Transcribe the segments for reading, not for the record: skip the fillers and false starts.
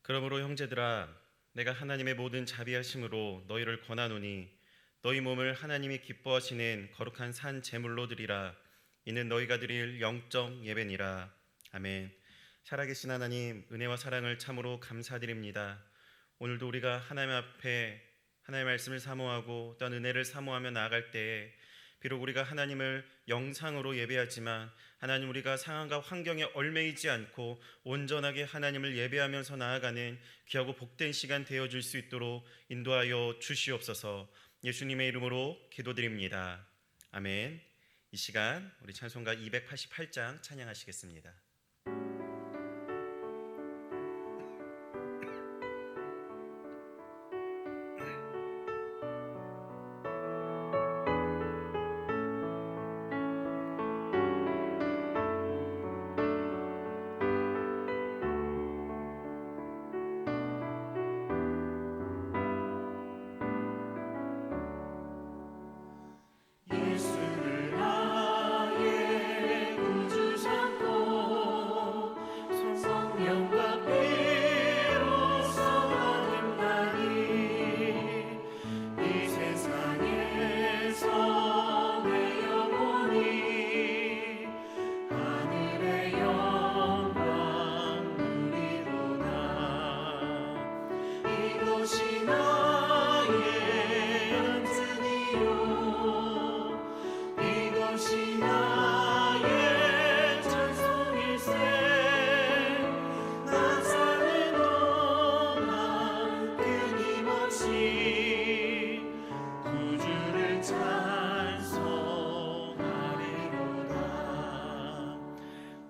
그러므로 형제들아, 내가 하나님의 모든 자비하심으로 너희를 권하노니 너희 몸을 하나님이 기뻐하시는 거룩한 산 제물로 드리라. 이는 너희가 드릴 영적 예배니라. 아멘. 살아계신 하나님, 은혜와 사랑을 참으로 감사드립니다. 오늘도 우리가 하나님 앞에 하나님의 말씀을 사모하고 또한 은혜를 사모하며 나아갈 때에 비록 우리가 하나님을 영상으로 예배하지만 하나님, 우리가 상황과 환경에 얽매이지 않고 온전하게 하나님을 예배하면서 나아가는 귀하고 복된 시간 되어줄 수 있도록 인도하여 주시옵소서. 예수님의 이름으로 기도드립니다. 아멘. 이 시간 우리 찬송가 288장 찬양하시겠습니다.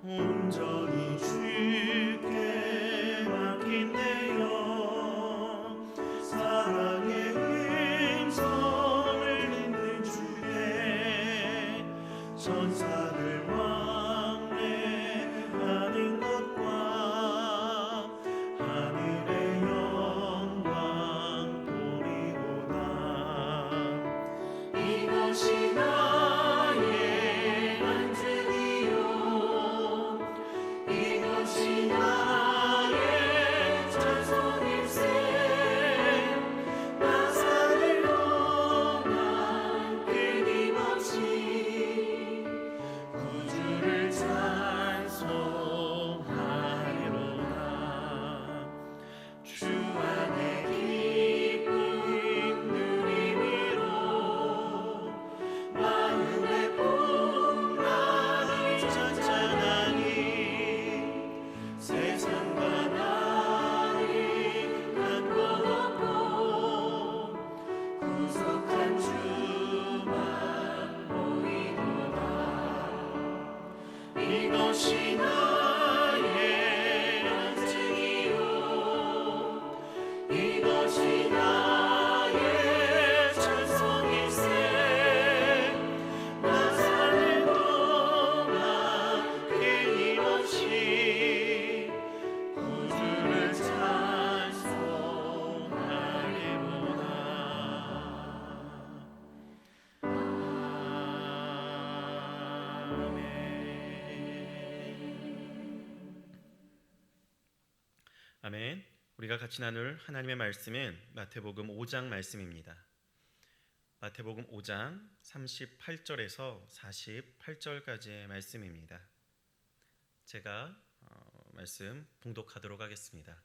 온전히 주께 맡긴 내 영, 사랑의 음성을 듣는 주께 천사들 왕래하는 것과 하늘의 영광 보리로다. 이것이 나의 안전이요, 이것이 나의 찬송일세. 나 산을 떠나 끊임없이 구주를 찬송하리로다. 주 안에 기쁨 누림으로 마음의 풍랑이 잔잔하니 세상과 나를 한것 없고 구속한 주만 보이도다. 이것이 나의 안증이요, 이것이 나의 찬송일세. 나 산을 떠나 끊임없이 구주를 찬송하리로다. 아멘. 우리가 같이 나눌 하나님의 말씀은 마태복음 5장 말씀입니다. 마태복음 5장 38절에서 48절까지의 말씀입니다. 제가 말씀 봉독하도록 하겠습니다.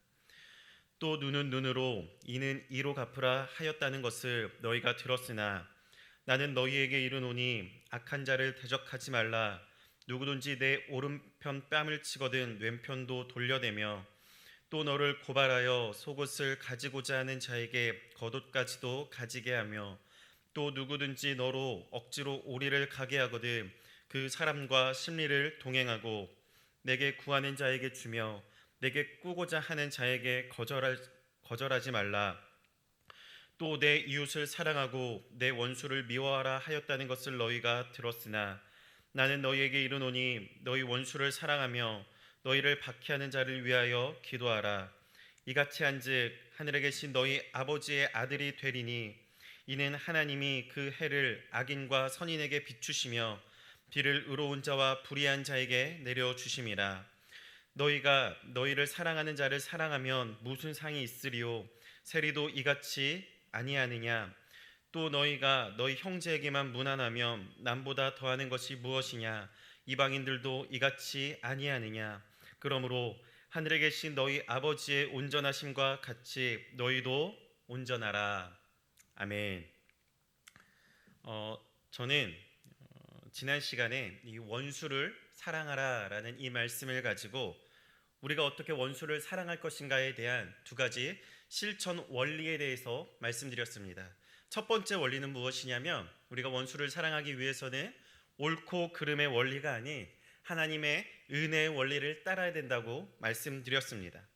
또 눈은 눈으로 이는 이로 갚으라 하였다는 것을 너희가 들었으나 나는 너희에게 이르노니 악한 자를 대적하지 말라. 누구든지 내 오른편 뺨을 치거든 왼편도 돌려대며 또 너를 고발하여 속옷을 가지고자 하는 자에게 겉옷까지도 가지게 하며 또 누구든지 너로 억지로 오리를 가게 하거든 그 사람과 심리를 동행하고 내게 구하는 자에게 주며 내게 꾸고자 하는 자에게 거절하지 말라. 또 내 이웃을 사랑하고 내 원수를 미워하라 하였다는 것을 너희가 들었으나 나는 너희에게 이르노니 너희 원수를 사랑하며 너희를 박해하는 자를 위하여 기도하라. 이같이 한즉 하늘에 계신 너희 아버지의 아들이 되리니 이는 하나님이 그 해를 악인과 선인에게 비추시며 비를 의로운 자와 불의한 자에게 내려 주심이라. 너희가 너희를 사랑하는 자를 사랑하면 무슨 상이 있으리요? 세리도 이같이 아니하느냐? 또 너희가 너희 형제에게만 무난하면 남보다 더하는 것이 무엇이냐? 이방인들도 이같이 아니하느냐? 그러므로 하늘에 계신 너희 아버지의 온전하심과 같이 너희도 온전하라. 아멘. 저는 지난 시간에 이 원수를 사랑하라라는 이 말씀을 가지고 우리가 어떻게 원수를 사랑할 것인가에 대한 두 가지 실천 원리에 대해서 말씀드렸습니다. 첫 번째 원리는 무엇이냐면 우리가 원수를 사랑하기 위해서는 옳고 그름의 원리가 아닌 하나님의 은혜의 원리를 따라야 된다고 말씀드렸습니다.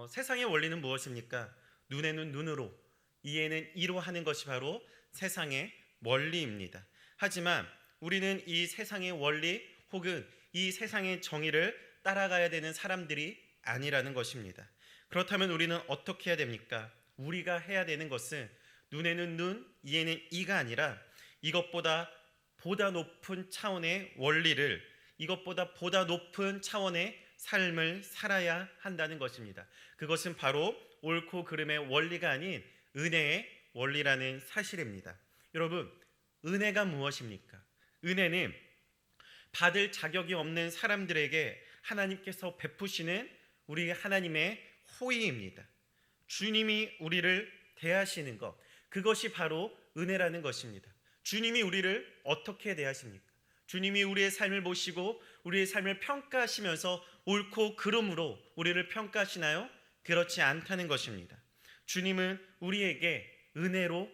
세상의 원리는 무엇입니까? 눈에는 눈으로, 이에는 이로 하는 것이 바로 세상의 원리입니다. 하지만 우리는 이 세상의 원리 혹은 이 세상의 정의를 따라가야 되는 사람들이 아니라는 것입니다. 그렇다면 우리는 어떻게 해야 됩니까? 우리가 해야 되는 것은 눈에는 눈, 이에는 이가 아니라 이것보다 보다 높은 차원의 원리를, 이것보다 보다 높은 차원의 삶을 살아야 한다는 것입니다. 그것은 바로 옳고 그름의 원리가 아닌 은혜의 원리라는 사실입니다. 여러분, 은혜가 무엇입니까? 은혜는 받을 자격이 없는 사람들에게 하나님께서 베푸시는 우리 하나님의 호의입니다. 주님이 우리를 대하시는 것, 그것이 바로 은혜라는 것입니다. 주님이 우리를 어떻게 대하십니까? 주님이 우리의 삶을 보시고 우리의 삶을 평가하시면서 옳고 그름으로 우리를 평가하시나요? 그렇지 않다는 것입니다. 주님은 우리에게 은혜로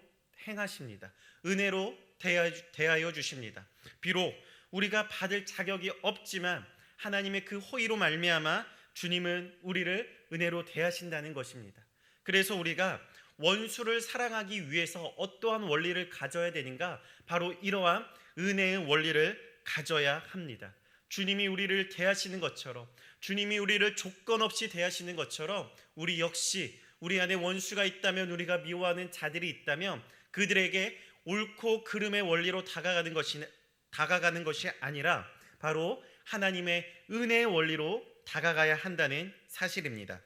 행하십니다. 은혜로 대하여 주십니다. 비록 우리가 받을 자격이 없지만 하나님의 그 호의로 말미암아 주님은 우리를 은혜로 대하신다는 것입니다. 그래서 우리가 원수를 사랑하기 위해서 어떠한 원리를 가져야 되는가? 바로 이러한 은혜의 원리를 가져야 합니다. 주님이 우리를 대하시는 것처럼, 주님이 우리를 조건 없이 대하시는 것처럼 우리 역시 우리 안에 원수가 있다면, 우리가 미워하는 자들이 있다면 그들에게 옳고 그름의 원리로 다가가는 것이 아니라 바로 하나님의 은혜의 원리로 다가가야 한다는 사실입니다.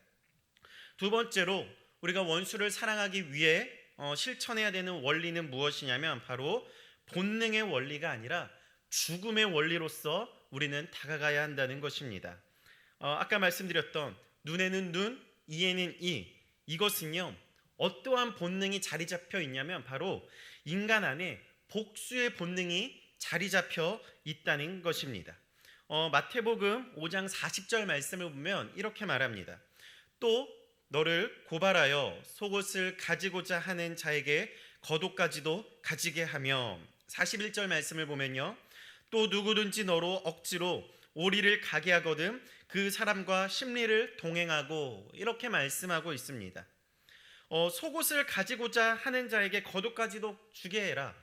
두 번째로 우리가 원수를 사랑하기 위해 실천해야 되는 원리는 무엇이냐면 바로 본능의 원리가 아니라 죽음의 원리로서 우리는 다가가야 한다는 것입니다. 아까 말씀드렸던 눈에는 눈, 이에는 이, 이것은요 어떠한 본능이 자리 잡혀 있냐면 바로 인간 안에 복수의 본능이 자리 잡혀 있다는 것입니다. 마태복음 5장 40절 말씀을 보면 이렇게 말합니다. 또 너를 고발하여 속옷을 가지고자 하는 자에게 겉옷까지도 가지게 하며, 41절 말씀을 보면요, 또 누구든지 너로 억지로 오리를 가게 하거든 그 사람과 심리를 동행하고, 이렇게 말씀하고 있습니다. 속옷을 가지고자 하는 자에게 겉옷까지도 주게 해라.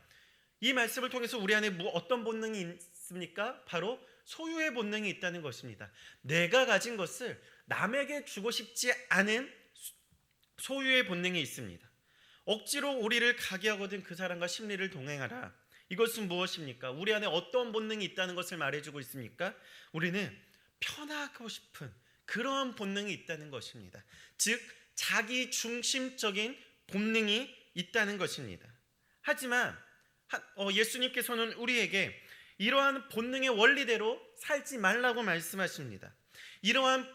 이 말씀을 통해서 우리 안에 어떤 본능이 있습니까? 바로 소유의 본능이 있다는 것입니다. 내가 가진 것을 남에게 주고 싶지 않은 소유의 본능이 있습니다. 억지로 오리를 가게 하거든 그 사람과 심리를 동행하라. 이것은 무엇입니까? 우리 안에 어떤 본능이 있다는 것을 말해주고 있습니까? 우리는 편하고 싶은 그러한 본능이 있다는 것입니다. 즉 자기 중심적인 본능이 있다는 것입니다. 하지만 예수님께서는 우리에게 이러한 본능의 원리대로 살지 말라고 말씀하십니다. 이러한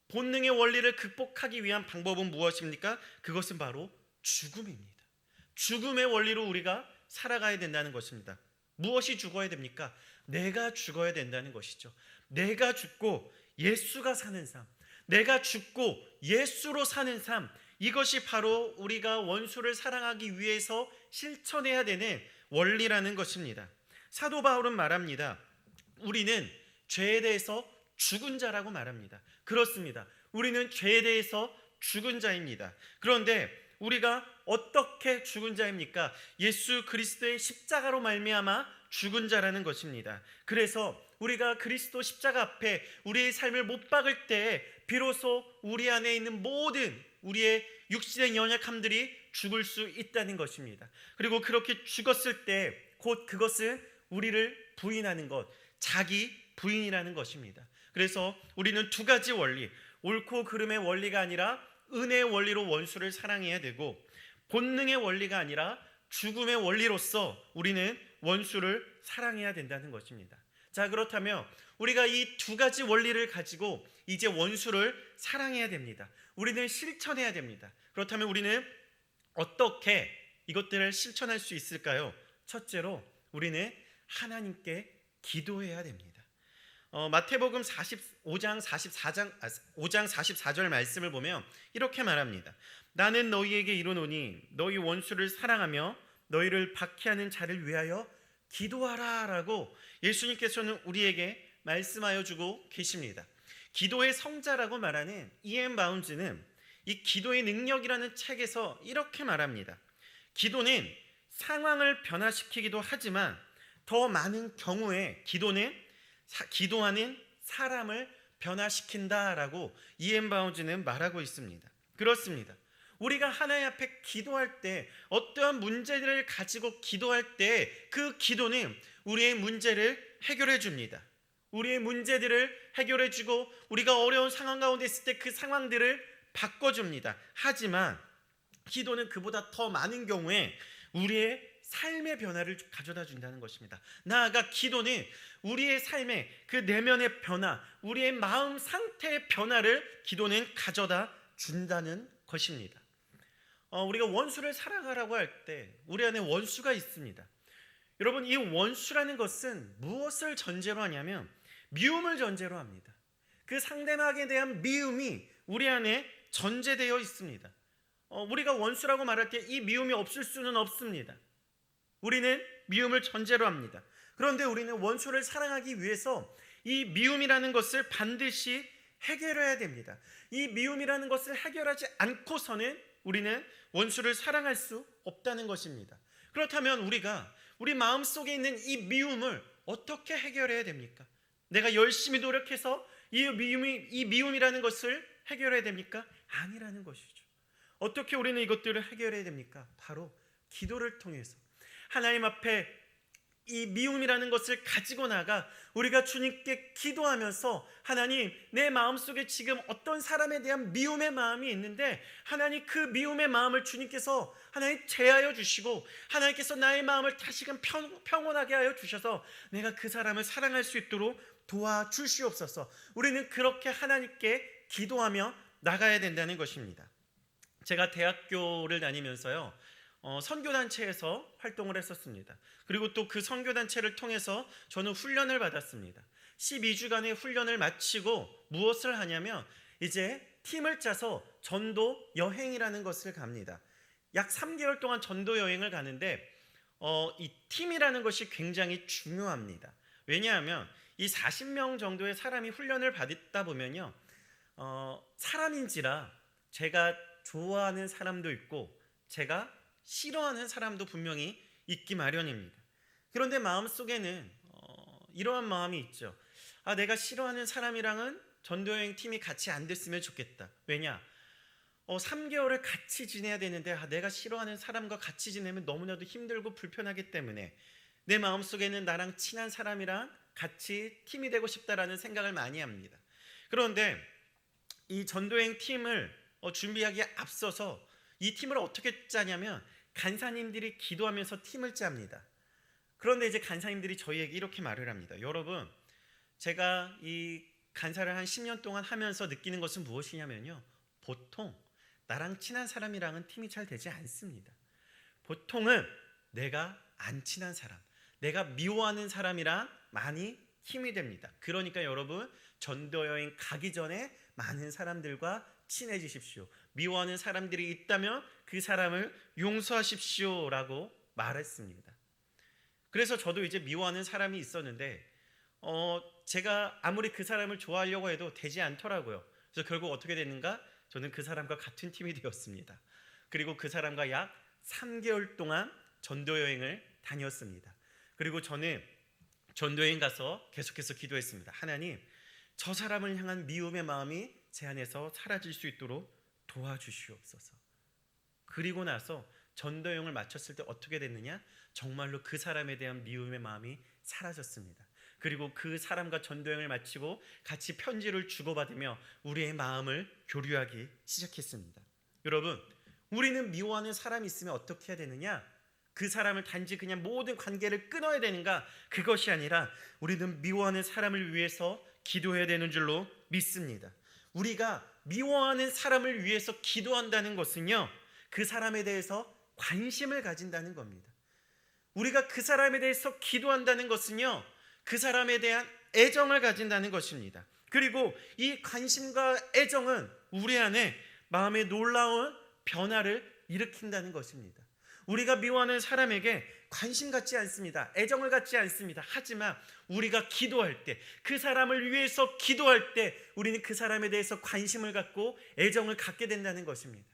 본능의 원리를 극복하기 위한 방법은 무엇입니까? 그것은 바로 죽음입니다. 죽음의 원리로 우리가 살아가야 된다는 것입니다. 무엇이 죽어야 됩니까? 내가 죽어야 된다는 것이죠. 내가 죽고 예수가 사는 삶, 내가 죽고 예수로 사는 삶, 이것이 바로 우리가 원수를 사랑하기 위해서 실천해야 되는 원리라는 것입니다. 사도 바울은 말합니다. 우리는 죄에 대해서 죽은 자라고 말합니다. 그렇습니다. 우리는 죄에 대해서 죽은 자입니다. 그런데 우리가 어떻게 죽은 자입니까? 예수 그리스도의 십자가로 말미암아 죽은 자라는 것입니다. 그래서 우리가 그리스도 십자가 앞에 우리의 삶을 못 박을 때 비로소 우리 안에 있는 모든 우리의 육신의 연약함들이 죽을 수 있다는 것입니다. 그리고 그렇게 죽었을 때 곧 그것은 우리를 부인하는 것, 자기 부인이라는 것입니다. 그래서 우리는 두 가지 원리, 옳고 그름의 원리가 아니라 은혜의 원리로 원수를 사랑해야 되고, 본능의 원리가 아니라 죽음의 원리로서 우리는 원수를 사랑해야 된다는 것입니다. 자, 그렇다면 우리가 이 두 가지 원리를 가지고 이제 원수를 사랑해야 됩니다. 우리는 실천해야 됩니다. 그렇다면 우리는 어떻게 이것들을 실천할 수 있을까요? 첫째로 우리는 하나님께 기도해야 됩니다. 마태복음 5장 44절 말씀을 보면 이렇게 말합니다. 나는 너희에게 이르노니 너희 원수를 사랑하며 너희를 박해하는 자를 위하여 기도하라 라고 예수님께서는 우리에게 말씀하여 주고 계십니다. 기도의 성자라고 말하는 E.M. 바운즈는 이 기도의 능력이라는 책에서 이렇게 말합니다. 기도는 상황을 변화시키기도 하지만 더 많은 경우에 기도는 기도하는 사람을 변화시킨다라고 E.M. 바운즈는 말하고 있습니다. 그렇습니다. 우리가 하나님 앞에 기도할 때, 어떠한 문제들을 가지고 기도할 때 그 기도는 우리의 문제를 해결해 줍니다. 우리의 문제들을 해결해 주고 우리가 어려운 상황 가운데 있을 때 그 상황들을 바꿔줍니다. 하지만 기도는 그보다 더 많은 경우에 우리의 삶의 변화를 가져다 준다는 것입니다. 나아가 기도는 우리의 삶의 그 내면의 변화, 우리의 마음 상태의 변화를 기도는 가져다 준다는 것입니다. 우리가 원수를 사랑하라고 할 때 우리 안에 원수가 있습니다. 여러분, 이 원수라는 것은 무엇을 전제로 하냐면 미움을 전제로 합니다. 그 상대방에 대한 미움이 우리 안에 전제되어 있습니다. 우리가 원수라고 말할 때 이 미움이 없을 수는 없습니다. 우리는 미움을 전제로 합니다. 그런데 우리는 원수를 사랑하기 위해서 이 미움이라는 것을 반드시 해결해야 됩니다. 이 미움이라는 것을 해결하지 않고서는 우리는 원수를 사랑할 수 없다는 것입니다. 그렇다면 우리가 우리 마음속에 있는 이 미움을 어떻게 해결해야 됩니까? 내가 열심히 노력해서 이 미움이라는 것을 해결해야 됩니까? 아니라는 것이죠. 어떻게 우리는 이것들을 해결해야 됩니까? 바로 기도를 통해서 하나님 앞에 이 미움이라는 것을 가지고 나가 우리가 주님께 기도하면서, 하나님, 내 마음속에 지금 어떤 사람에 대한 미움의 마음이 있는데 하나님, 그 미움의 마음을 주님께서 하나님 제하여 주시고 하나님께서 나의 마음을 다시금 평온하게 하여 주셔서 내가 그 사람을 사랑할 수 있도록 도와주시옵소서. 우리는 그렇게 하나님께 기도하며 나가야 된다는 것입니다. 제가 대학교를 다니면서요, 선교단체에서 활동을 했었습니다. 그리고 또 그 선교단체를 통해서 저는 훈련을 받았습니다. 12주간의 훈련을 마치고 무엇을 하냐면 이제 팀을 짜서 전도 여행이라는 것을 갑니다. 약 3개월 동안 전도 여행을 가는데 이 팀이라는 것이 굉장히 중요합니다. 왜냐하면 이 40명 정도의 사람이 훈련을 받다 보면요, 사람인지라 제가 좋아하는 사람도 있고 제가 싫어하는 사람도 분명히 있기 마련입니다. 그런데 마음속에는 이러한 마음이 있죠. 내가 싫어하는 사람이랑은 전도여행 팀이 같이 안 됐으면 좋겠다. 왜냐? 3개월을 같이 지내야 되는데 내가 싫어하는 사람과 같이 지내면 너무나도 힘들고 불편하기 때문에 내 마음속에는 나랑 친한 사람이랑 같이 팀이 되고 싶다라는 생각을 많이 합니다. 그런데 이 전도여행 팀을 준비하기에 앞서서 이 팀을 어떻게 짜냐면 간사님들이 기도하면서 팀을 짭니다. 그런데 이제 간사님들이 저희에게 이렇게 말을 합니다. 여러분, 제가 이 간사를 한 10년 동안 하면서 느끼는 것은 무엇이냐면요, 보통 나랑 친한 사람이랑은 팀이 잘 되지 않습니다. 보통은 내가 안 친한 사람, 내가 미워하는 사람이랑 많이 힘이 됩니다. 그러니까 여러분, 전도여행 가기 전에 많은 사람들과 친해지십시오. 미워하는 사람들이 있다면 그 사람을 용서하십시오 라고 말했습니다. 그래서 저도 이제 미워하는 사람이 있었는데 제가 아무리 그 사람을 좋아하려고 해도 되지 않더라고요. 그래서 결국 어떻게 됐는가? 저는 그 사람과 같은 팀이 되었습니다. 그리고 그 사람과 약 3개월 동안 전도여행을 다녔습니다. 그리고 저는 전도여행 가서 계속해서 기도했습니다. 하나님, 저 사람을 향한 미움의 마음이 제 안에서 사라질 수 있도록 도와주시옵소서. 그리고 나서 전도여행을 마쳤을 때 어떻게 됐느냐? 정말로 그 사람에 대한 미움의 마음이 사라졌습니다. 그리고 그 사람과 전도여행을 마치고 같이 편지를 주고받으며 우리의 마음을 교류하기 시작했습니다. 여러분, 우리는 미워하는 사람이 있으면 어떻게 해야 되느냐? 그 사람을 단지 그냥 모든 관계를 끊어야 되는가? 그것이 아니라 우리는 미워하는 사람을 위해서 기도해야 되는 줄로 믿습니다. 우리가 미워하는 사람을 위해서 기도한다는 것은요, 그 사람에 대해서 관심을 가진다는 겁니다. 우리가 그 사람에 대해서 기도한다는 것은요, 그 사람에 대한 애정을 가진다는 것입니다. 그리고 이 관심과 애정은 우리 안에 마음의 놀라운 변화를 일으킨다는 것입니다. 우리가 미워하는 사람에게 관심 갖지 않습니다. 애정을 갖지 않습니다. 하지만 우리가 기도할 때, 그 사람을 위해서 기도할 때 우리는 그 사람에 대해서 관심을 갖고 애정을 갖게 된다는 것입니다.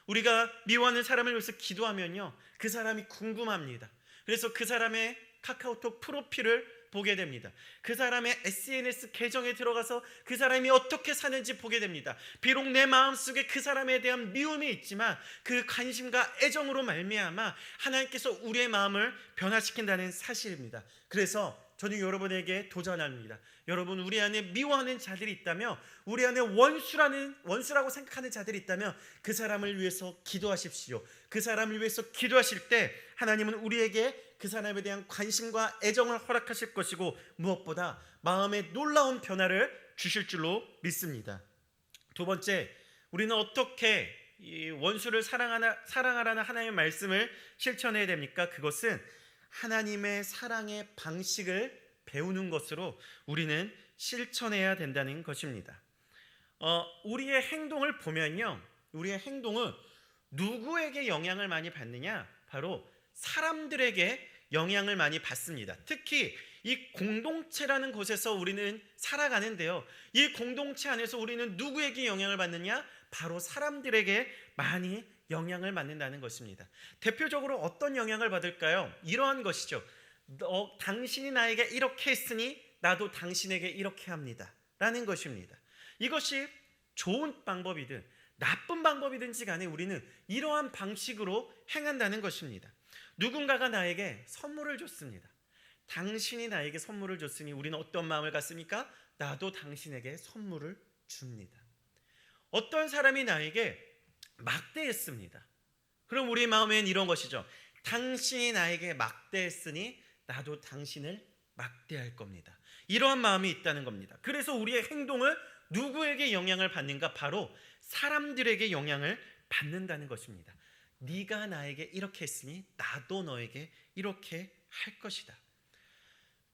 우리가 미워하는 사람을 위해서 기도하면요, 그 사람이 궁금합니다. 그래서 그 사람의 카카오톡 프로필을 보게 됩니다. 그 사람의 SNS 계정에 들어가서 그 사람이 어떻게 사는지 보게 됩니다. 비록 내 마음속에 그 사람에 대한 미움이 있지만 그 관심과 애정으로 말미암아 하나님께서 우리의 마음을 변화시킨다는 사실입니다. 그래서 저는 여러분에게 도전합니다. 여러분, 우리 안에 미워하는 자들이 있다면, 우리 안에 원수라고 생각하는 자들이 있다면 그 사람을 위해서 기도하십시오. 그 사람을 위해서 기도하실 때 하나님은 우리에게 그 사람에 대한 관심과 애정을 허락하실 것이고 무엇보다 마음의 놀라운 변화를 주실 줄로 믿습니다. 두 번째, 우리는 어떻게 이 원수를 사랑하라는 하나님의 말씀을 실천해야 됩니까? 그것은 하나님의 사랑의 방식을 배우는 것으로 우리는 실천해야 된다는 것입니다. 우리의 행동을 보면요, 우리의 행동은 누구에게 영향을 많이 받느냐? 바로 사람들에게 영향을 많이 받습니다. 특히 이 공동체라는 곳에서 우리는 살아가는데요, 이 공동체 안에서 우리는 누구에게 영향을 받느냐? 바로 사람들에게 많이 영향을 받는다는 것입니다. 대표적으로 어떤 영향을 받을까요? 이러한 것이죠. 당신이 나에게 이렇게 했으니 나도 당신에게 이렇게 합니다 라는 것입니다. 이것이 좋은 방법이든 나쁜 방법이든지 간에 우리는 이러한 방식으로 행한다는 것입니다. 누군가가 나에게 선물을 줬습니다. 당신이 나에게 선물을 줬으니 우리는 어떤 마음을 갖습니까? 나도 당신에게 선물을 줍니다. 어떤 사람이 나에게 막대했습니다. 그럼 우리 마음엔 이런 것이죠. 당신이 나에게 막대했으니 나도 당신을 막대할 겁니다. 이러한 마음이 있다는 겁니다. 그래서 우리의 행동을 누구에게 영향을 받는가? 바로 사람들에게 영향을 받는다는 것입니다. 네가 나에게 이렇게 했으니 나도 너에게 이렇게 할 것이다.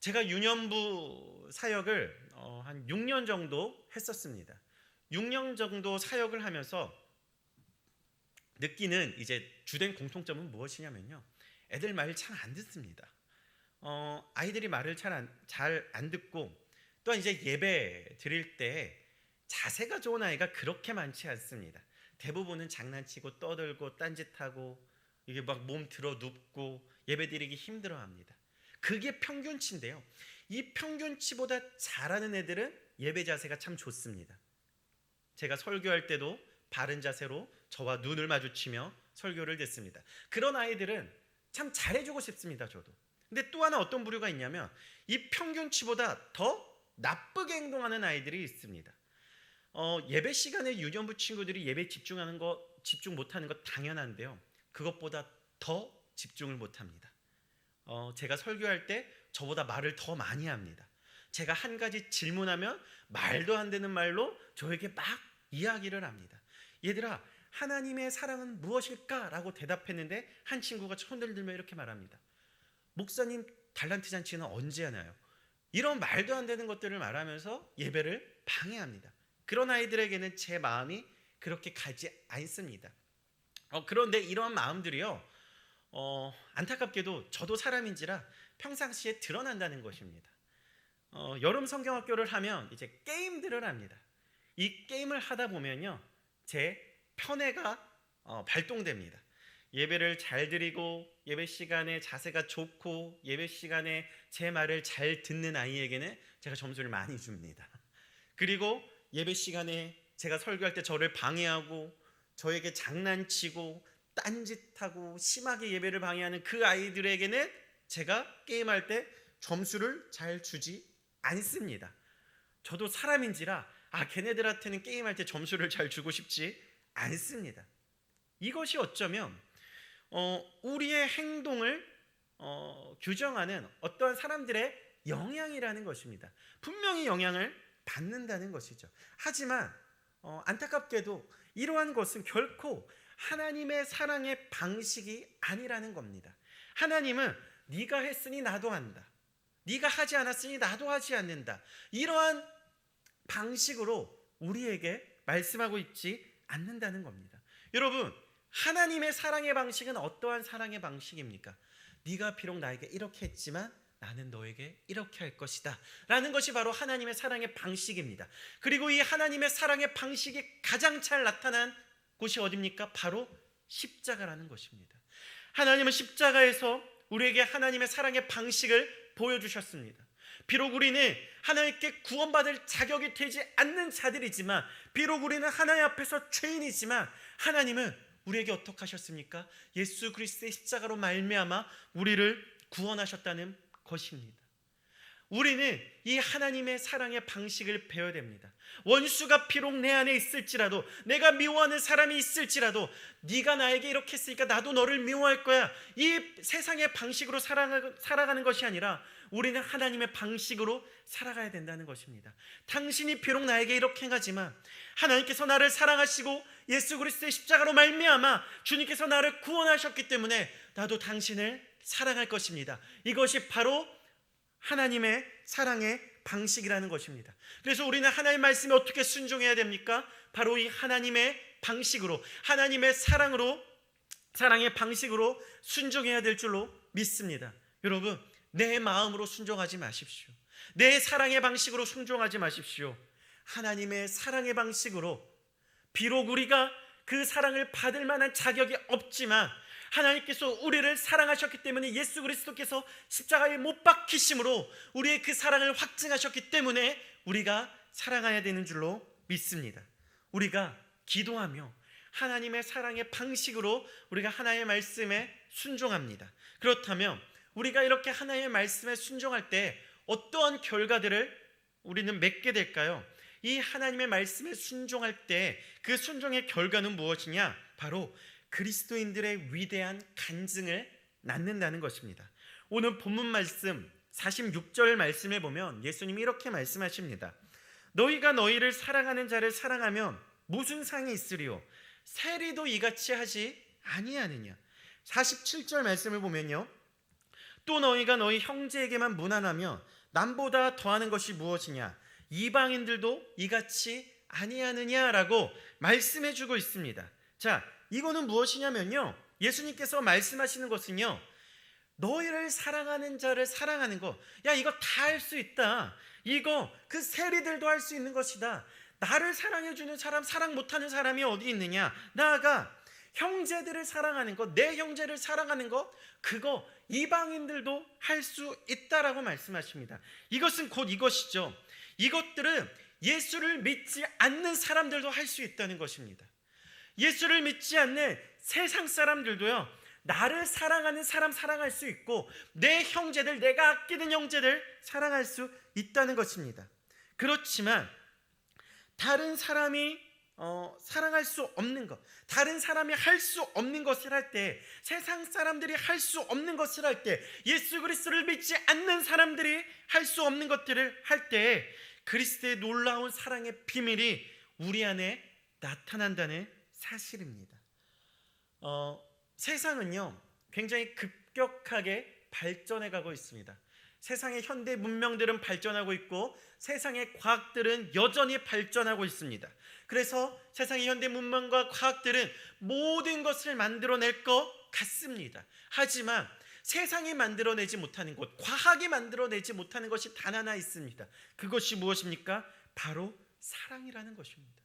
제가 유년부 사역을 한 6년 정도 했었습니다. 6년 정도 사역을 하면서 느끼는 이제 주된 공통점은 무엇이냐면요, 애들 말을 잘 안 듣습니다. 아이들이 말을 잘 안 듣고, 또한 이제 예배 드릴 때 자세가 좋은 아이가 그렇게 많지 않습니다. 대부분은 장난치고 떠들고 딴짓하고 이게 막 몸 들어 눕고 예배 드리기 힘들어합니다. 그게 평균치인데요, 이 평균치보다 잘하는 애들은 예배 자세가 참 좋습니다. 제가 설교할 때도 바른 자세로 저와 눈을 마주치며 설교를 듣습니다. 그런 아이들은 참 잘해주고 싶습니다, 저도. 근데 또 하나 어떤 부류가 있냐면 이 평균치보다 더 나쁘게 행동하는 아이들이 있습니다. 예배 시간에 유년부 친구들이 예배 집중 못하는 거 당연한데요, 그것보다 더 집중을 못합니다. 제가 설교할 때 저보다 말을 더 많이 합니다. 제가 한 가지 질문하면 말도 안 되는 말로 저에게 막 이야기를 합니다. 얘들아, 하나님의 사랑은 무엇일까? 라고 대답했는데 한 친구가 손을 들며 이렇게 말합니다. 목사님, 달란트 잔치는 언제 하나요? 이런 말도 안 되는 것들을 말하면서 예배를 방해합니다. 그런 아이들에게는 제 마음이 그렇게 가지 않습니다. 그런데 이러한 마음들이요, 안타깝게도 저도 사람인지라 평상시에 드러난다는 것입니다. 여름 성경학교를 하면 이제 게임들을 합니다. 이 게임을 하다 보면요, 제 편애가 발동됩니다. 예배를 잘 드리고 예배 시간에 자세가 좋고 예배 시간에 제 말을 잘 듣는 아이에게는 제가 점수를 많이 줍니다. 그리고 예배 시간에 제가 설교할 때 저를 방해하고 저에게 장난치고 딴짓하고 심하게 예배를 방해하는 그 아이들에게는 제가 게임할 때 점수를 잘 주지 않습니다. 저도 사람인지라 걔네들한테는 게임할 때 점수를 잘 주고 싶지 않습니다. 이것이 어쩌면 우리의 행동을 규정하는 어떠한 사람들의 영향이라는 것입니다. 분명히 영향을 받는다는 것이죠. 하지만 안타깝게도 이러한 것은 결코 하나님의 사랑의 방식이 아니라는 겁니다. 하나님은 네가 했으니 나도 한다, 네가 하지 않았으니 나도 하지 않는다, 이러한 방식으로 우리에게 말씀하고 있지 않는다는 겁니다. 여러분, 하나님의 사랑의 방식은 어떠한 사랑의 방식입니까? 네가 비록 나에게 이렇게 했지만 나는 너에게 이렇게 할 것이다 라는 것이 바로 하나님의 사랑의 방식입니다. 그리고 이 하나님의 사랑의 방식이 가장 잘 나타난 곳이 어디입니까? 바로 십자가라는 것입니다. 하나님은 십자가에서 우리에게 하나님의 사랑의 방식을 보여주셨습니다. 비록 우리는 하나님께 구원받을 자격이 되지 않는 자들이지만, 비록 우리는 하나님 앞에서 죄인이지만, 하나님은 우리에게 어떻게 하셨습니까? 예수 그리스도의 십자가로 말미암아 우리를 구원하셨다는 것입니다. 우리는 이 하나님의 사랑의 방식을 배워야 됩니다. 원수가 비록 내 안에 있을지라도, 내가 미워하는 사람이 있을지라도, 네가 나에게 이렇게 했으니까 나도 너를 미워할 거야, 이 세상의 방식으로 살아가는 것이 아니라 우리는 하나님의 방식으로 살아가야 된다는 것입니다. 당신이 비록 나에게 이렇게 행하지만 하나님께서 나를 사랑하시고 예수 그리스도의 십자가로 말미암아 주님께서 나를 구원하셨기 때문에 나도 당신을 사랑할 것입니다. 이것이 바로 하나님의 사랑의 방식이라는 것입니다. 그래서 우리는 하나님의 말씀에 어떻게 순종해야 됩니까? 바로 이 하나님의 방식으로, 하나님의 사랑의 방식으로 순종해야 될 줄로 믿습니다. 여러분, 내 마음으로 순종하지 마십시오. 내 사랑의 방식으로 순종하지 마십시오. 하나님의 사랑의 방식으로, 비록 우리가 그 사랑을 받을 만한 자격이 없지만 하나님께서 우리를 사랑하셨기 때문에 예수 그리스도께서 십자가에 못 박히심으로 우리의 그 사랑을 확증하셨기 때문에 우리가 사랑해야 되는 줄로 믿습니다. 우리가 기도하며 하나님의 사랑의 방식으로 우리가 하나님의 말씀에 순종합니다. 그렇다면 우리가 이렇게 하나님의 말씀에 순종할 때 어떠한 결과들을 우리는 맺게 될까요? 이 하나님의 말씀에 순종할 때 그 순종의 결과는 무엇이냐? 바로 그리스도인들의 위대한 간증을 낳는다는 것입니다. 오늘 본문 말씀 46절 말씀에 보면 예수님이 이렇게 말씀하십니다. 너희가 너희를 사랑하는 자를 사랑하면 무슨 상이 있으리요? 세리도 이같이 하지 아니하느냐? 47절 말씀을 보면요, 또 너희가 너희 형제에게만 무난하며 남보다 더하는 것이 무엇이냐? 이방인들도 이같이 아니하느냐라고 말씀해 주고 있습니다. 자, 이거는 무엇이냐면요, 예수님께서 말씀하시는 것은요, 너희를 사랑하는 자를 사랑하는 거, 야, 이거 다 할 수 있다. 이거 그 세리들도 할 수 있는 것이다. 나를 사랑해주는 사람, 사랑 못하는 사람이 어디 있느냐? 나아가 형제들을 사랑하는 것, 내 형제를 사랑하는 것, 그거 이방인들도 할 수 있다라고 말씀하십니다. 이것은 곧 이것이죠. 이것들은 예수를 믿지 않는 사람들도 할 수 있다는 것입니다. 예수를 믿지 않는 세상 사람들도요, 나를 사랑하는 사람 사랑할 수 있고 내 형제들, 내가 아끼는 형제들 사랑할 수 있다는 것입니다. 그렇지만 다른 사람이 사랑할 수 없는 것, 다른 사람이 할 수 없는 것을 할 때, 세상 사람들이 할 수 없는 것을 할 때, 예수 그리스도를 믿지 않는 사람들이 할 수 없는 것들을 할 때 그리스도의 놀라운 사랑의 비밀이 우리 안에 나타난다는 사실입니다. 세상은요, 굉장히 급격하게 발전해 가고 있습니다. 세상의 현대 문명들은 발전하고 있고 세상의 과학들은 여전히 발전하고 있습니다. 그래서 세상의 현대 문명과 과학들은 모든 것을 만들어낼 것 같습니다. 하지만 세상이 만들어내지 못하는 것, 과학이 만들어내지 못하는 것이 단 하나 있습니다. 그것이 무엇입니까? 바로 사랑이라는 것입니다.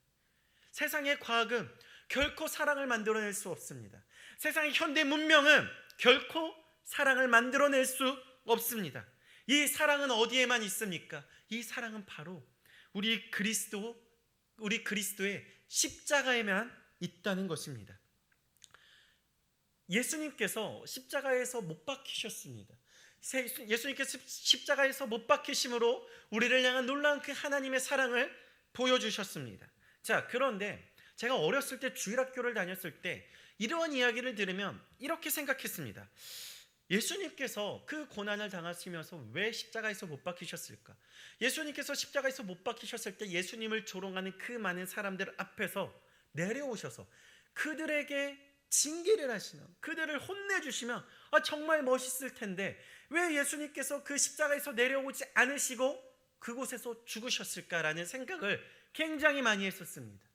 세상의 과학은 결코 사랑을 만들어낼 수 없습니다. 세상의 현대 문명은 결코 사랑을 만들어낼 수 없습니다. 이 사랑은 어디에만 있습니까? 이 사랑은 바로 우리 그리스도의 십자가에만 있다는 것입니다. 예수님께서 십자가에서 못 박히셨습니다. 예수님께서 십자가에서 못 박히심으로 우리를 향한 놀라운 그 하나님의 사랑을 보여주셨습니다. 자, 그런데 제가 어렸을 때 주일학교를 다녔을 때 이러한 이야기를 들으면 이렇게 생각했습니다. 예수님께서 그 고난을 당하시면서 왜 십자가에서 못 박히셨을까? 예수님께서 십자가에서 못 박히셨을 때 예수님을 조롱하는 그 많은 사람들 앞에서 내려오셔서 그들에게 징계를 하시면, 그들을 혼내주시면 정말 멋있을 텐데 왜 예수님께서 그 십자가에서 내려오지 않으시고 그곳에서 죽으셨을까라는 생각을 굉장히 많이 했었습니다.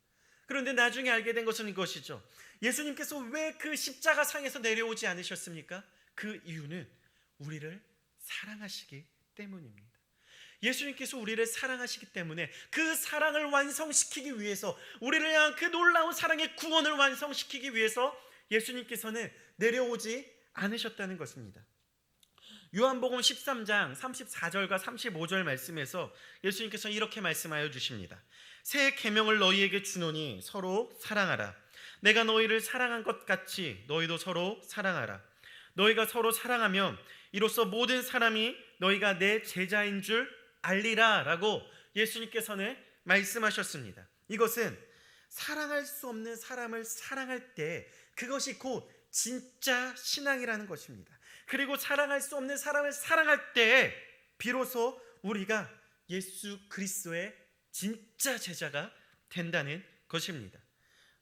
그런데 나중에 알게 된 것은 이것이죠. 예수님께서 왜 그 십자가 상에서 내려오지 않으셨습니까? 그 이유는 우리를 사랑하시기 때문입니다. 예수님께서 우리를 사랑하시기 때문에 그 사랑을 완성시키기 위해서, 우리를 향한 그 놀라운 사랑의 구원을 완성시키기 위해서 예수님께서는 내려오지 않으셨다는 것입니다. 요한복음 13장 34절과 35절 말씀에서 예수님께서 이렇게 말씀하여 주십니다. 새 계명을 너희에게 주노니 서로 사랑하라. 내가 너희를 사랑한 것 같이 너희도 서로 사랑하라. 너희가 서로 사랑하면 이로써 모든 사람이 너희가 내 제자인 줄 알리라 라고 예수님께서는 말씀하셨습니다. 이것은 사랑할 수 없는 사람을 사랑할 때 그것이 곧 진짜 신앙이라는 것입니다. 그리고 사랑할 수 없는 사람을 사랑할 때 비로소 우리가 예수 그리스도의 진짜 제자가 된다는 것입니다.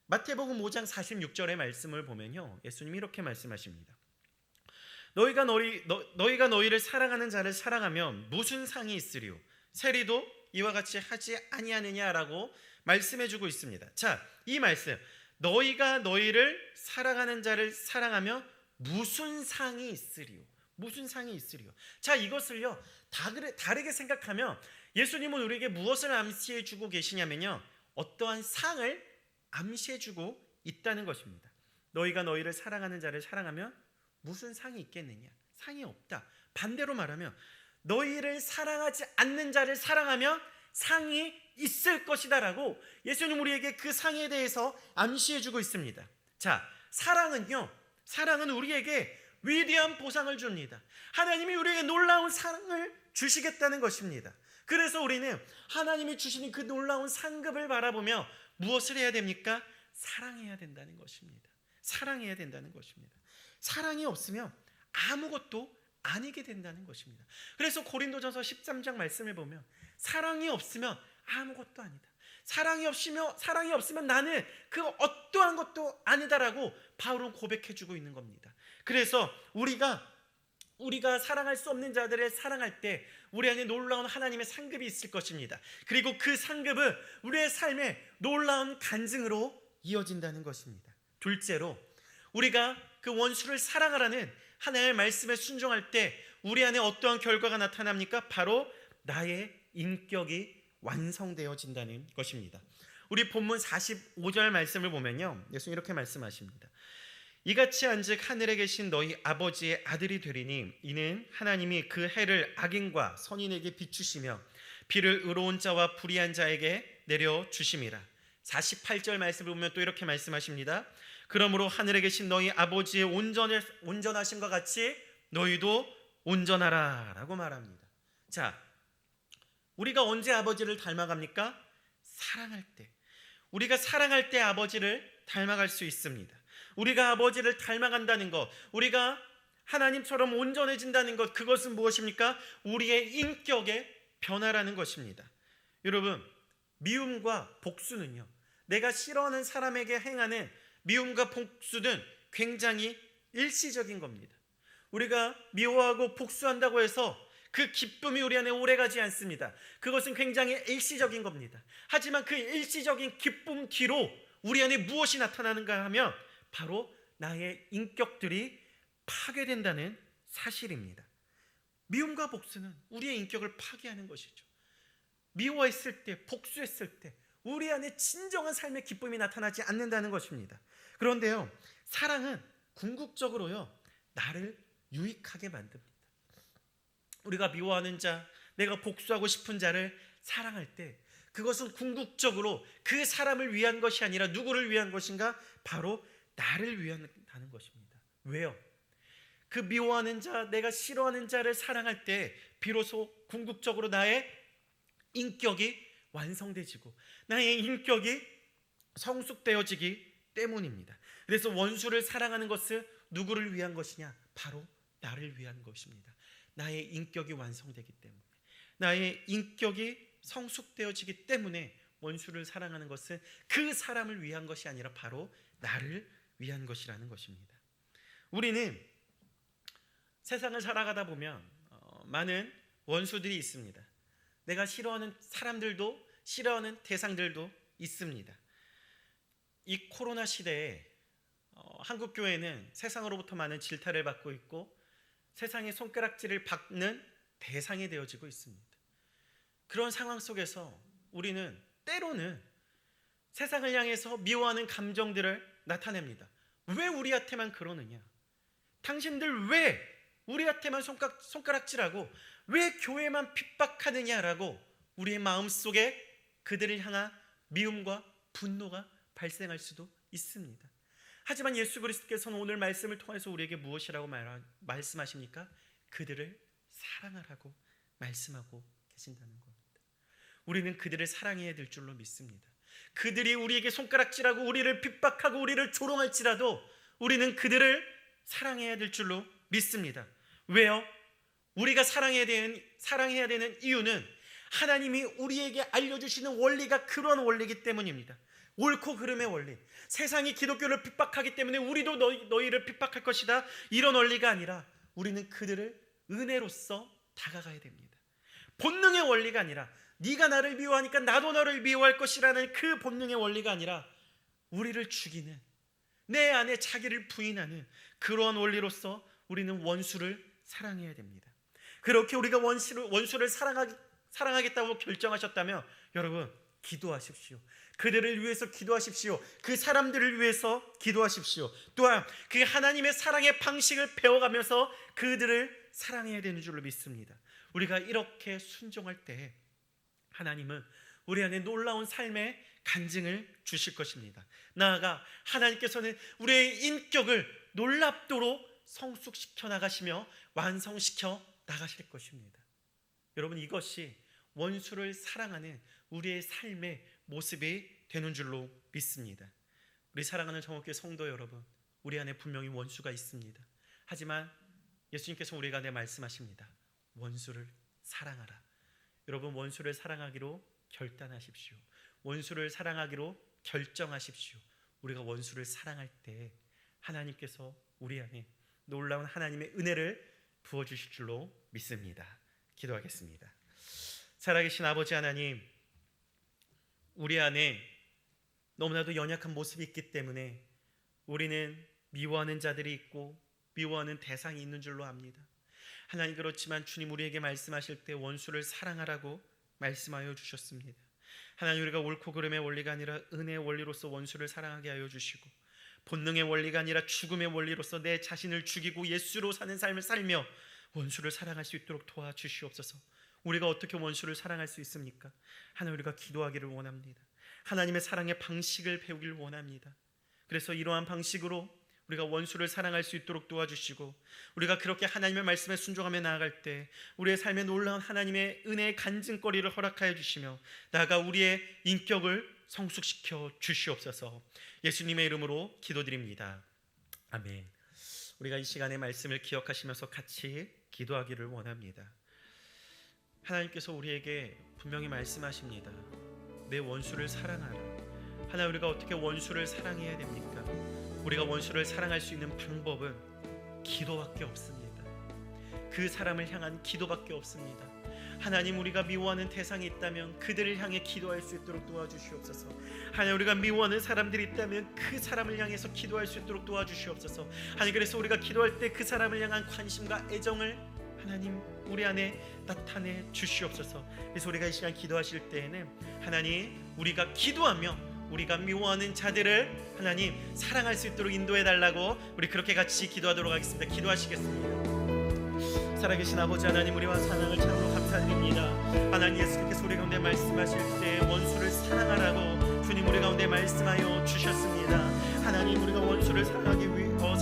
마태복음 5장 46절의 말씀을 보면요, 예수님이 이렇게 말씀하십니다. 너희가 너희를 사랑하는 자를 사랑하면 무슨 상이 있으리요? 세리도 이와 같이 하지 아니하느냐라고 말씀해주고 있습니다. 자, 이 말씀, 너희가 너희를 사랑하는 자를 사랑하면 무슨 상이 있으리요? 무슨 상이 있으리요? 자, 이것을요 다르게 생각하면 예수님은 우리에게 무엇을 암시해주고 계시냐면요, 어떠한 상을 암시해주고 있다는 것입니다. 너희가 너희를 사랑하는 자를 사랑하면 무슨 상이 있겠느냐? 상이 없다. 반대로 말하면 너희를 사랑하지 않는 자를 사랑하면 상이 있을 것이다 라고 예수님 우리에게 그 상에 대해서 암시해주고 있습니다. 자, 사랑은 우리에게 위대한 보상을 줍니다. 하나님이 우리에게 놀라운 사랑을 주시겠다는 것입니다. 그래서 우리는 하나님이 주시는 그 놀라운 상급을 바라보며 무엇을 해야 됩니까? 사랑해야 된다는 것입니다. 사랑해야 된다는 것입니다. 사랑이 없으면 아무것도 아니게 된다는 것입니다. 그래서 고린도전서 13장 말씀을 보면 사랑이 없으면 아무것도 아니다. 사랑이 없으면 나는 그 어떠한 것도 아니다라고 바울은 고백해주고 있는 겁니다. 그래서 우리가 사랑할 수 없는 자들을 사랑할 때 우리 안에 놀라운 하나님의 상급이 있을 것입니다. 그리고 그 상급은 우리의 삶에 놀라운 간증으로 이어진다는 것입니다. 둘째로, 우리가 그 원수를 사랑하라는 하나님의 말씀에 순종할 때 우리 안에 어떠한 결과가 나타납니까? 바로 나의 인격이 완성되어진다는 것입니다. 우리 본문 45절 말씀을 보면요, 예수님 이렇게 말씀하십니다. 이같이 한즉 하늘에 계신 너희 아버지의 아들이 되리니 이는 하나님이 그 해를 악인과 선인에게 비추시며 비를 의로운 자와 불의한 자에게 내려주심이라. 48절 말씀을 보면 또 이렇게 말씀하십니다. 그러므로 하늘에 계신 너희 아버지의 온전하심과 같이 너희도 온전하라 라고 말합니다. 자, 우리가 언제 아버지를 닮아갑니까? 사랑할 때. 우리가 사랑할 때 아버지를 닮아갈 수 있습니다. 우리가 아버지를 닮아간다는 것, 우리가 하나님처럼 온전해진다는 것, 그것은 무엇입니까? 우리의 인격의 변화라는 것입니다. 여러분, 미움과 복수는요, 내가 싫어하는 사람에게 행하는 미움과 복수는 굉장히 일시적인 겁니다. 우리가 미워하고 복수한다고 해서 그 기쁨이 우리 안에 오래가지 않습니다. 그것은 굉장히 일시적인 겁니다. 하지만 그 일시적인 기쁨 뒤로 우리 안에 무엇이 나타나는가 하면 바로 나의 인격들이 파괴된다는 사실입니다. 미움과 복수는 우리의 인격을 파괴하는 것이죠. 미워했을 때, 복수했을 때 우리 안에 진정한 삶의 기쁨이 나타나지 않는다는 것입니다. 그런데요, 사랑은 궁극적으로요, 나를 유익하게 만듭니다. 우리가 미워하는 자, 내가 복수하고 싶은 자를 사랑할 때 그것은 궁극적으로 그 사람을 위한 것이 아니라 누구를 위한 것인가? 바로 나를 위한다는 것입니다. 왜요? 그 미워하는 자, 내가 싫어하는 자를 사랑할 때 비로소 궁극적으로 나의 인격이 완성되지고 나의 인격이 성숙되어지기 때문입니다. 그래서 원수를 사랑하는 것은 누구를 위한 것이냐? 바로 나를 위한 것입니다. 나의 인격이 완성되기 때문에, 나의 인격이 성숙되어지기 때문에 원수를 사랑하는 것은 그 사람을 위한 것이 아니라 바로 나를 위한 것이라는 것입니다. 우리는 세상을 살아가다 보면 많은 원수들이 있습니다. 내가 싫어하는 사람들도 싫어하는 대상들도 있습니다. 이 코로나 시대에 한국 교회는 세상으로부터 많은 질타를 받고 있고 세상의 손가락질을 받는 대상이 되어지고 있습니다. 그런 상황 속에서 우리는 때로는 세상을 향해서 미워하는 감정들을 나타냅니다. 왜 우리한테만 그러느냐? 당신들 왜 우리한테만 손가락질하고 왜 교회만 핍박하느냐라고 우리의 마음속에 그들을 향한 미움과 분노가 발생할 수도 있습니다. 하지만 예수 그리스도께서는 오늘 말씀을 통해서 우리에게 무엇이라고 말씀하십니까? 그들을 사랑하라고 말씀하고 계신다는 겁니다. 우리는 그들을 사랑해야 될 줄로 믿습니다. 그들이 우리에게 손가락질하고 우리를 핍박하고 우리를 조롱할지라도 우리는 그들을 사랑해야 될 줄로 믿습니다. 왜요? 우리가 사랑해야 되는 이유는 하나님이 우리에게 알려주시는 원리가 그런 원리이기 때문입니다. 옳고 그름의 원리. 세상이 기독교를 핍박하기 때문에 우리도 너희를 핍박할 것이다, 이런 원리가 아니라 우리는 그들을 은혜로써 다가가야 됩니다. 본능의 원리가 아니라 네가 나를 미워하니까 나도 너를 미워할 것이라는 그 본능의 원리가 아니라 우리를 죽이는, 내 안에 자기를 부인하는 그러한 원리로서 우리는 원수를 사랑해야 됩니다. 그렇게 우리가 원수를 사랑하겠다고 결정하셨다면 여러분 기도하십시오. 그들을 위해서 기도하십시오. 그 사람들을 위해서 기도하십시오. 또한 그 하나님의 사랑의 방식을 배워가면서 그들을 사랑해야 되는 줄로 믿습니다. 우리가 이렇게 순종할 때 하나님은 우리 안에 놀라운 삶의 간증을 주실 것입니다. 나아가 하나님께서는 우리의 인격을 놀랍도록 성숙시켜 나가시며 완성시켜 나가실 것입니다. 여러분, 이것이 원수를 사랑하는 우리의 삶의 모습이 되는 줄로 믿습니다. 우리 사랑하는 정옥교회 성도 여러분, 우리 안에 분명히 원수가 있습니다. 하지만 예수님께서 우리 안에 말씀하십니다. 원수를 사랑하라. 여러분, 원수를 사랑하기로 결단하십시오. 원수를 사랑하기로 결정하십시오. 우리가 원수를 사랑할 때 하나님께서 우리 안에 놀라운 하나님의 은혜를 부어주실 줄로 믿습니다. 기도하겠습니다. 살아계신 아버지 하나님, 우리 안에 너무나도 연약한 모습이 있기 때문에 우리는 미워하는 자들이 있고 미워하는 대상이 있는 줄로 압니다. 하나님, 그렇지만 주님 우리에게 말씀하실 때 원수를 사랑하라고 말씀하여 주셨습니다. 하나님, 우리가 옳고 그름의 원리가 아니라 은혜의 원리로서 원수를 사랑하게 하여 주시고 본능의 원리가 아니라 죽음의 원리로서 내 자신을 죽이고 예수로 사는 삶을 살며 원수를 사랑할 수 있도록 도와주시옵소서. 우리가 어떻게 원수를 사랑할 수 있습니까? 하나님, 우리가 기도하기를 원합니다. 하나님의 사랑의 방식을 배우길 원합니다. 그래서 이러한 방식으로 우리가 원수를 사랑할 수 있도록 도와주시고 우리가 그렇게 하나님의 말씀에 순종하며 나아갈 때 우리의 삶에 놀라운 하나님의 은혜의 간증거리를 허락하여 주시며 나아가 우리의 인격을 성숙시켜 주시옵소서. 예수님의 이름으로 기도드립니다. 아멘. 우리가 이 시간의 말씀을 기억하시면서 같이 기도하기를 원합니다. 하나님께서 우리에게 분명히 말씀하십니다. 내 원수를 사랑하라. 하나님, 우리가 어떻게 원수를 사랑해야 됩니까? 우리가 원수를 사랑할 수 있는 방법은 기도밖에 없습니다. 그 사람을 향한 기도밖에 없습니다. 하나님, 우리가 미워하는 대상이 있다면 그들을 향해 기도할 수 있도록 도와주시옵소서. 하나님, 우리가 미워하는 사람들이 있다면 그 사람을 향해서 기도할 수 있도록 도와주시옵소서. 하나님, 그래서 우리가 기도할 때 그 사람을 향한 관심과 애정을 하나님 우리 안에 나타내 주시옵소서. 그래서 우리가 이 시간 기도하실 때에는 하나님, 우리가 기도하며 우리가 미워하는 자들을 하나님 사랑할 수 있도록 인도해 달라고 우리 그렇게 같이 기도하도록 하겠습니다. 기도하시겠습니다. 살아계신 아버지 하나님, 우리와 사랑을 참으로 감사드립니다. 하나님, 예수님께서 우리 가운데 말씀하실 때 원수를 사랑하라고 주님 우리 가운데 말씀하여 주셨습니다. 하나님, 우리가 원수를 사랑하기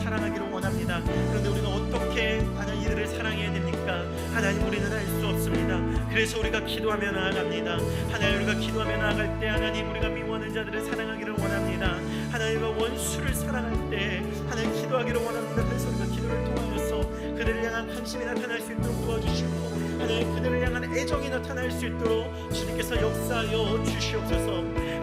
사랑하기를 원합니다. 그런데 우리가 어떻게 하나님 이들을 사랑해야 됩니까? 하나님 우리는 알 수 없습니다. 그래서 우리가 기도하며 나아갑니다. 하나님 우리가 기도하며 나아갈 때 하나님 우리가 미워하는 자들을 사랑하기를 원합니다. 하나님과 원수를 사랑할 때 하나님 기도하기를 원합니다. 그래서 우리가 기도를 통하여서 그들을 향한 관심이 나타날 수 있도록 도와주시고 하나님 그들을 향한 애정이 나타날 수 있도록 주님께서 역사하여 주시옵소서.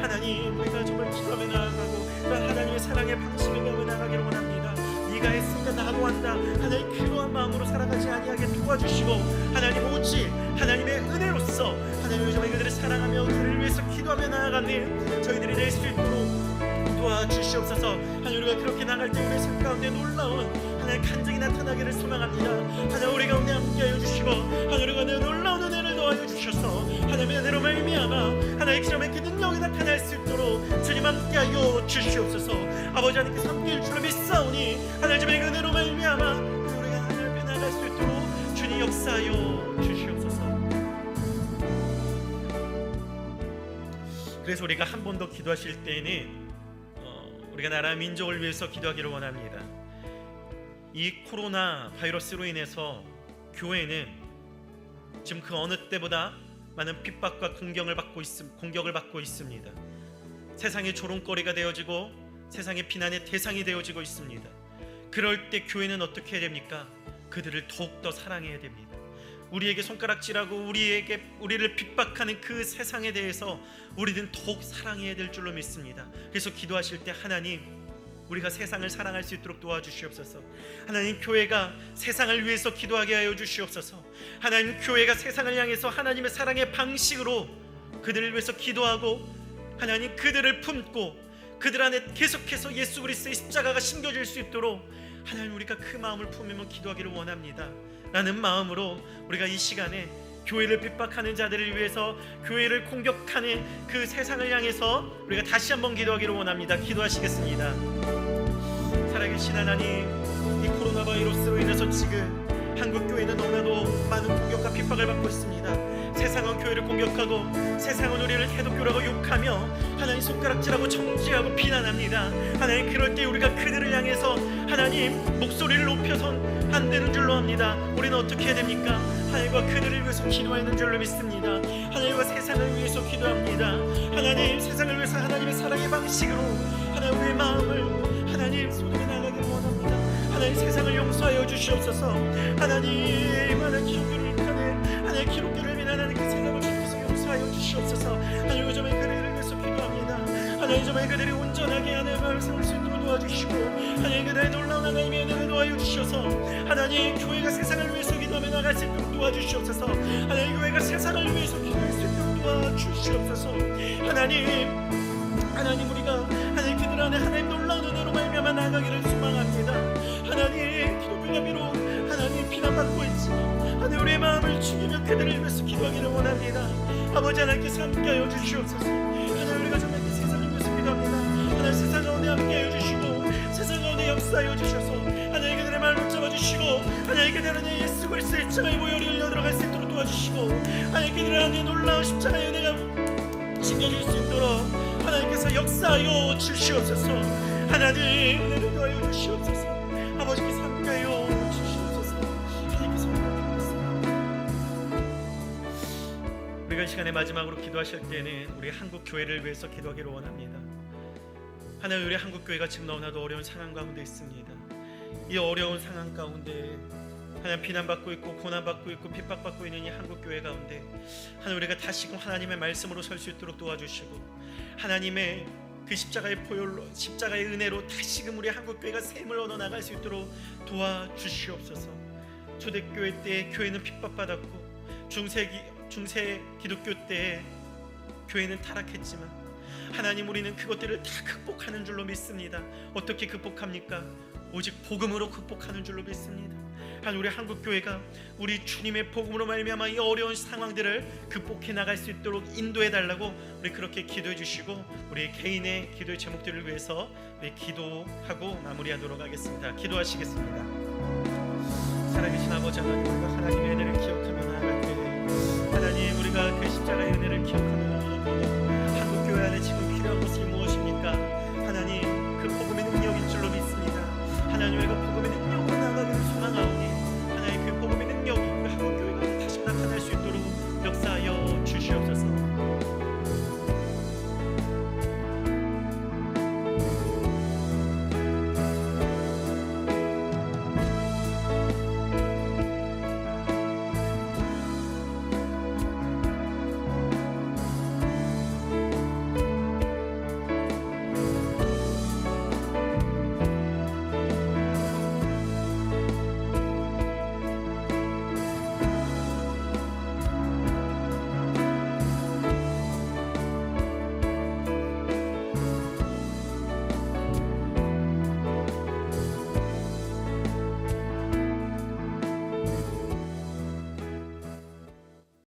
하나님 우리가 정말 기도하며 나아가고 하나님의 사랑의 방식을 배워 나가기를 원합니다. 네가 했으니까 나도 한다. 하나님 그러한 마음으로 살아가지 아니하게 도와주시고 하나님 오직 하나님의 은혜로서 하나님 정말 그들을 사랑하며 그들을 위해서 기도하며 나아가는 저희들이 될 수 있도록 도와주시옵소서. 하나님 우리가 그렇게 나갈 때 우리의 삶 가운데 놀라운 하나님 간증이 나타나기를 소망합니다. 하나님 우리 가운데 함께하여 주시고 하나님 우리가 놀라운 은혜를 더하여 주셔서 하나님의 은혜로 말미암아 하나님 기점의 그 능력이 나타날 수 있도록 주님 함께하여 주시옵소서. 아버지 하나님께서 함께할 줄로 믿사오니 하나님의 그 은혜로 말미암아 우리가 하나님 앞에 나갈 수 있도록 주님 역사하여 주시옵소서. 그래서 우리가 한 번 더 기도하실 때에는 우리가 나라 민족을 위해서 기도하기를 원합니다. 이 코로나 바이러스로 인해서 교회는 지금 그 어느 때보다 많은 핍박과 공격을 받고 있습니다. 세상의 조롱거리가 되어지고 세상의 비난의 대상이 되어지고 있습니다. 그럴 때 교회는 어떻게 해야 됩니까? 그들을 더욱더 사랑해야 됩니다. 우리에게 손가락질하고 우리를 핍박하는 그 세상에 대해서 우리는 더욱 사랑해야 될 줄로 믿습니다. 그래서 기도하실 때 하나님 우리가 세상을 사랑할 수 있도록 도와주시옵소서. 하나님 교회가 세상을 위해서 기도하게 하여 주시옵소서. 하나님 교회가 세상을 향해서 하나님의 사랑의 방식으로 그들을 위해서 기도하고 하나님 그들을 품고 그들 안에 계속해서 예수 그리스도의 십자가가 심겨질 수 있도록 하나님 우리가 그 마음을 품으며 기도하기를 원합니다 라는 마음으로 우리가 이 시간에 교회를 핍박하는 자들을 위해서 교회를 공격하는 그 세상을 향해서 우리가 다시 한번 기도하기를 원합니다. 기도하시겠습니다. 살아계신 하나님, 이 코로나 바이러스로 인해서 지금 한국 교회는 너무나도 많은 공격과 핍박을 받고 있습니다. 세상은 교회를 공격하고 세상은 우리를 해독교라고 욕하며 하나님 손가락질하고 정죄하고 비난합니다. 하나님 그럴 때 우리가 그들을 향해서 하나님 목소리를 높여선 안 되는 줄로 합니다. 우리는 어떻게 해야 됩니까? 하나님과 그들을 위해서 기도하는 줄로 믿습니다. 하나님과 세상을 위해서 기도합니다. 하나님 세상을 위해서 하나님의 사랑의 방식으로 하나님 우리의 마음을 하나님 쏟아 나가기를 원합니다. 하나님 세상을 용서하여 주시옵소서. 하나님 기독교를 욕하는 하나님 기독교를 비난하는 그 세상을 주께서 용서하여 주시옵소서. 하나님 요즘에 그들을 위해서 기도합니다. 하나님 요즘에 그들이 온전하게 하나님의 마음을 세울 수 있도록 도와주시고 하나님 그들의 놀라운 하나님의 은혜를 도와여 주셔서 하나님 교회가 세상을 위해서 기도하며 나갈 수 있도록 도와주시옵소서. 하나님 교회가 세상을 위해서 기도할 수 있도록 도와주시옵소서. 하나님 우리가 하나님 그들 안에 하나님 놀라운 은혜로 말미암아 나가기를 소망합니다. 하나님 기독교가 비록 하나님 비난받고 있지만 하나님 우리의 마음을 죽이며 그들을 위해서 기도하기를 원합니다. 아버지 하나님께서 함께하여 주시옵소서. 하나님 우리가 정말 그 세상을 위해서 기도합니다. 하나님 세상 가운데 함께하여 주시고 세상 가운데 역사하여 주셔서 하나님 그들의 마음을 잡아주시고 하나님 그들 안에 예수 그리스도의 십자가의 보혈이 흘러들어갈 수 있도록 도와주시고 하나님 그들 안에 놀라운 십자가의 은혜가 심겨질 수 있도록 하나님께서 역사하여 주시옵소서. 하나님 은혜를 더하여 주시옵소서. 아버지께서 함께하여 주시옵소서. 하나님께서 함께하여 우리가 이 시간에 마지막으로 기도하실 때는 우리 한국 교회를 위해서 기도하기를 원합니다. 하나님 우리 한국 교회가 지금 너무나도 어려운 상황 가운데 있습니다. 이 어려운 상황 가운데 하나님 비난받고 있고 고난받고 있고 핍박받고 있는 이 한국 교회 가운데 하나님 우리가 다시금 하나님의 말씀으로 설 수 있도록 도와주시고 하나님의 그 십자가의 보혈로 십자가의 은혜로 다시금 우리 한국 교회가 샘을 얻어 나갈 수 있도록 도와주시옵소서. 초대교회 때 교회는 핍박받았고 중세 기독교 때 교회는 타락했지만 하나님 우리는 그것들을 다 극복하는 줄로 믿습니다. 어떻게 극복합니까? 오직 복음으로 극복하는 줄로 믿습니다. 하나님 우리 한국교회가 우리 주님의 복음으로 말미암아 이 어려운 상황들을 극복해 나갈 수 있도록 인도해 달라고 우리 그렇게 기도해 주시고 우리 개인의 기도의 제목들을 위해서 우리 기도하고 마무리하도록 하겠습니다. 기도하시겠습니다. 살아계신 아버지 하나님 우리가 하나님의 은혜를 기억하며 나아갈 때 하나님 우리가 그 십자가의 은혜를 기억하며